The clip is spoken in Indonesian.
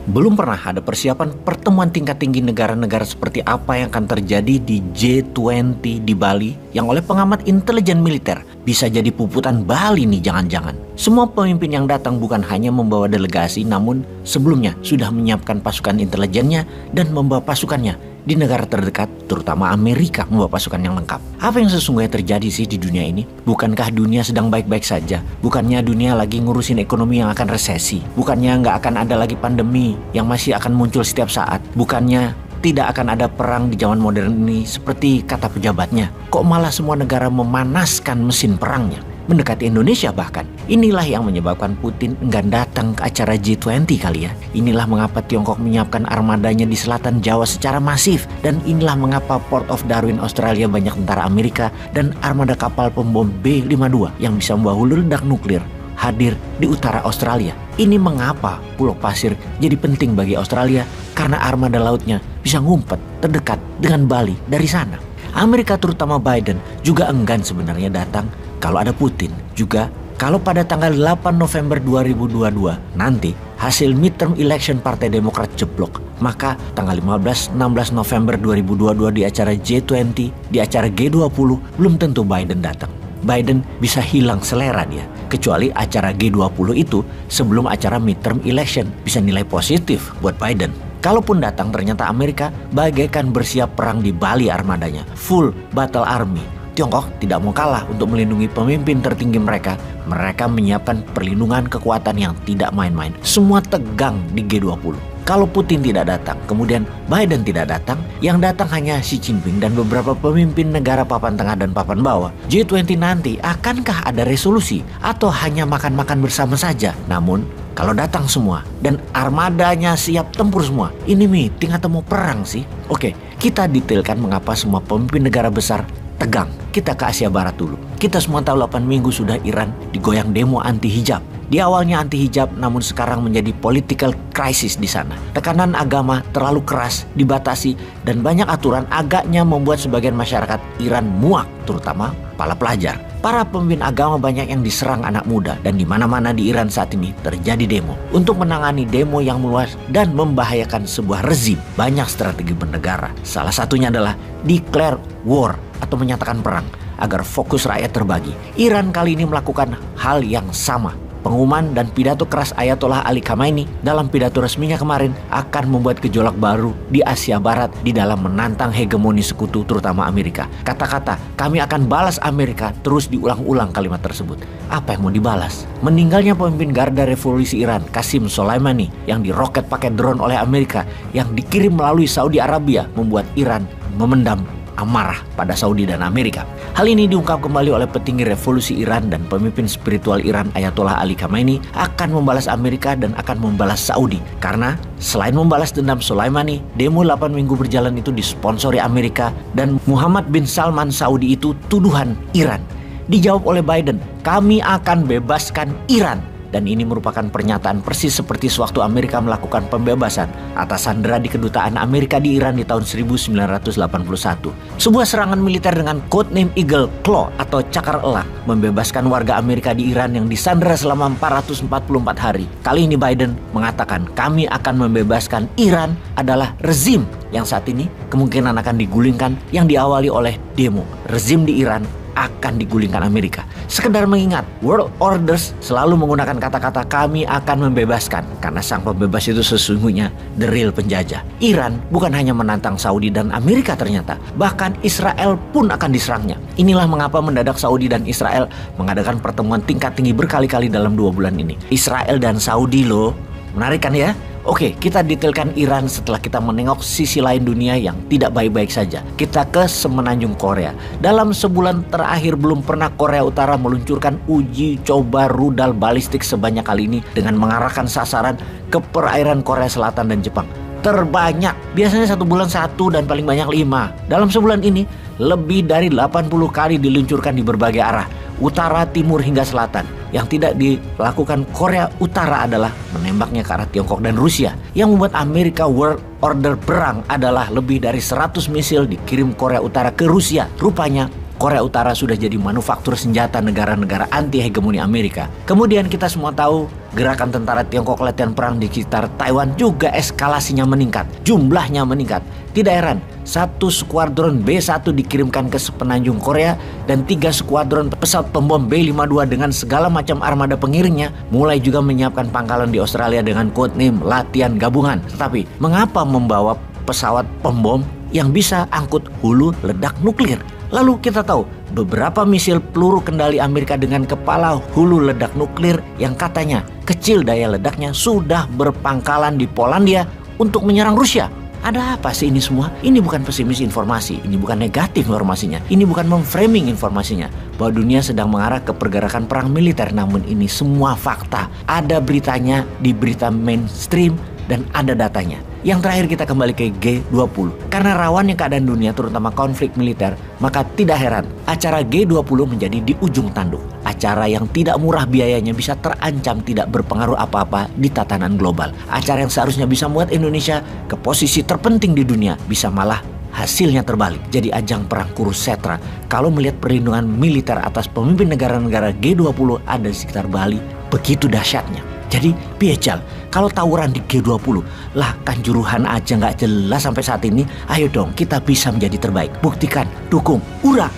Belum pernah ada persiapan pertemuan tingkat tinggi negara-negara seperti apa yang akan terjadi di G20 di Bali yang oleh pengamat intelijen militer bisa jadi puputan Bali nih jangan-jangan. Semua pemimpin yang datang bukan hanya membawa delegasi namun sebelumnya sudah menyiapkan pasukan intelijennya dan membawa pasukannya di negara terdekat, terutama Amerika membawa pasukan yang lengkap. Apa yang sesungguhnya terjadi sih di dunia ini? Bukankah dunia sedang baik-baik saja? Bukannya dunia lagi ngurusin ekonomi yang akan resesi? Bukannya nggak akan ada lagi pandemi yang masih akan muncul setiap saat? Bukannya tidak akan ada perang di zaman modern ini seperti kata pejabatnya? Kok malah semua negara memanaskan mesin perangnya? Mendekati Indonesia bahkan. Inilah yang menyebabkan Putin enggan datang ke acara G20 kali ya. Inilah mengapa Tiongkok menyiapkan armadanya di selatan Jawa secara masif. Dan inilah mengapa Port of Darwin Australia banyak tentara Amerika dan armada kapal pembom B-52 yang bisa membawa hulu ledak nuklir hadir di utara Australia. Ini mengapa Pulau Pasir jadi penting bagi Australia karena armada lautnya bisa ngumpet terdekat dengan Bali dari sana. Amerika terutama Biden juga enggan sebenarnya datang kalau ada Putin. Juga kalau pada tanggal 8 November 2022 nanti hasil midterm election Partai Demokrat jeblok, maka tanggal 15-16 November 2022 di acara G20, di acara G20 belum tentu Biden datang. Biden bisa hilang selera dia. Kecuali acara G20 itu sebelum acara midterm election bisa nilai positif buat Biden. Kalaupun datang ternyata Amerika bagaikan bersiap perang di Bali armadanya. Full battle army. Tiongkok tidak mau kalah untuk melindungi pemimpin tertinggi mereka. Mereka menyiapkan perlindungan kekuatan yang tidak main-main. Semua tegang di G20. Kalau Putin tidak datang, kemudian Biden tidak datang, yang datang hanya Xi Jinping dan beberapa pemimpin negara papan tengah dan papan bawah. G20 nanti akankah ada resolusi atau hanya makan-makan bersama saja? Namun, kalau datang semua dan armadanya siap tempur semua, ini meeting atau mau perang sih? Oke, kita detailkan mengapa semua pemimpin negara besar tegang. Kita ke Asia Barat dulu. Kita semua tahu 8 minggu sudah Iran digoyang demo anti hijab. Di awalnya anti hijab namun sekarang menjadi political crisis di sana. Tekanan agama terlalu keras, dibatasi dan banyak aturan agaknya membuat sebagian masyarakat Iran muak, terutama para pelajar. Para pemimpin agama banyak yang diserang anak muda dan di mana-mana di Iran saat ini terjadi demo. Untuk menangani demo yang meluas dan membahayakan sebuah rezim, banyak strategi bernegara. Salah satunya adalah declare war atau menyatakan perang agar fokus rakyat terbagi. Iran kali ini melakukan hal yang sama. Pengumuman dan pidato keras Ayatollah Ali Khamenei dalam pidato resminya kemarin akan membuat gejolak baru di Asia Barat di dalam menantang hegemoni sekutu terutama Amerika. Kata-kata kami akan balas Amerika terus diulang-ulang kalimat tersebut. Apa yang mau dibalas? Meninggalnya pemimpin Garda Revolusi Iran Qasem Soleimani yang diroket pakai drone oleh Amerika yang dikirim melalui Saudi Arabia membuat Iran memendam amarah pada Saudi dan Amerika. Hal ini diungkap kembali oleh petinggi revolusi Iran dan pemimpin spiritual Iran Ayatollah Ali Khamenei akan membalas Amerika dan akan membalas Saudi. Karena selain membalas dendam Soleimani, demo 8 minggu berjalan itu disponsori Amerika dan Muhammad bin Salman Saudi itu tuduhan Iran. Dijawab oleh Biden, kami akan bebaskan Iran. Dan ini merupakan pernyataan persis seperti sewaktu Amerika melakukan pembebasan atas sandera di kedutaan Amerika di Iran di tahun 1981. Sebuah serangan militer dengan codename Eagle Claw atau cakar elang membebaskan warga Amerika di Iran yang disandera selama 444 hari. Kali ini Biden mengatakan kami akan membebaskan Iran adalah rezim yang saat ini kemungkinan akan digulingkan yang diawali oleh demo. Rezim di Iran akan digulingkan Amerika. Sekedar mengingat, world orders selalu menggunakan kata-kata kami akan membebaskan karena sang pembebas itu sesungguhnya the real penjajah. Iran bukan hanya menantang Saudi dan Amerika ternyata, bahkan Israel pun akan diserangnya. Inilah mengapa mendadak Saudi dan Israel mengadakan pertemuan tingkat tinggi berkali-kali dalam 2 bulan ini. Israel dan Saudi loh, menarik kan ya? Oke, kita detailkan Iran setelah kita menengok sisi lain dunia yang tidak baik-baik saja. Kita ke semenanjung Korea. Dalam sebulan terakhir belum pernah Korea Utara meluncurkan uji coba rudal balistik sebanyak kali ini dengan mengarahkan sasaran ke perairan Korea Selatan dan Jepang. Terbanyak, biasanya 1 bulan 1 dan paling banyak 5. Dalam sebulan ini, lebih dari 80 kali diluncurkan di berbagai arah. Utara, timur hingga selatan. Yang tidak dilakukan Korea Utara adalah menembaknya ke arah Tiongkok dan Rusia. Yang membuat Amerika World Order perang adalah lebih dari 100 misil dikirim Korea Utara ke Rusia. Rupanya Korea Utara sudah jadi manufaktur senjata negara-negara anti-hegemoni Amerika. Kemudian kita semua tahu gerakan tentara Tiongkok latihan perang di sekitar Taiwan juga eskalasinya meningkat, jumlahnya meningkat. Tidak heran, 1 skuadron B-1 dikirimkan ke semenanjung Korea dan 3 skuadron pesawat pembom B-52 dengan segala macam armada pengiringnya mulai juga menyiapkan pangkalan di Australia dengan codename latihan gabungan. Tetapi mengapa membawa pesawat pembom yang bisa angkut hulu ledak nuklir? Lalu kita tahu beberapa misil peluru kendali Amerika dengan kepala hulu ledak nuklir yang katanya kecil daya ledaknya sudah berpangkalan di Polandia untuk menyerang Rusia. Ada apa sih ini semua? Ini bukan pesimis informasi, ini bukan negatif informasinya, ini bukan memframing informasinya bahwa dunia sedang mengarah ke pergerakan perang militer. Namun ini semua fakta, ada beritanya di berita mainstream dan ada datanya. Yang terakhir kita kembali ke G20. Karena rawannya keadaan dunia terutama konflik militer, maka tidak heran acara G20 menjadi di ujung tanduk. Acara yang tidak murah biayanya bisa terancam tidak berpengaruh apa-apa di tatanan global. Acara yang seharusnya bisa membuat Indonesia ke posisi terpenting di dunia bisa malah hasilnya terbalik. Jadi ajang perang kurus setra. Kalau melihat perlindungan militer atas pemimpin negara-negara G20 ada di sekitar Bali, begitu dahsyatnya. Jadi piejal, kalau tawuran di G20 lah Kanjuruhan aja nggak jelas sampai saat ini. Ayo dong kita bisa menjadi terbaik. Buktikan, dukung, hurra!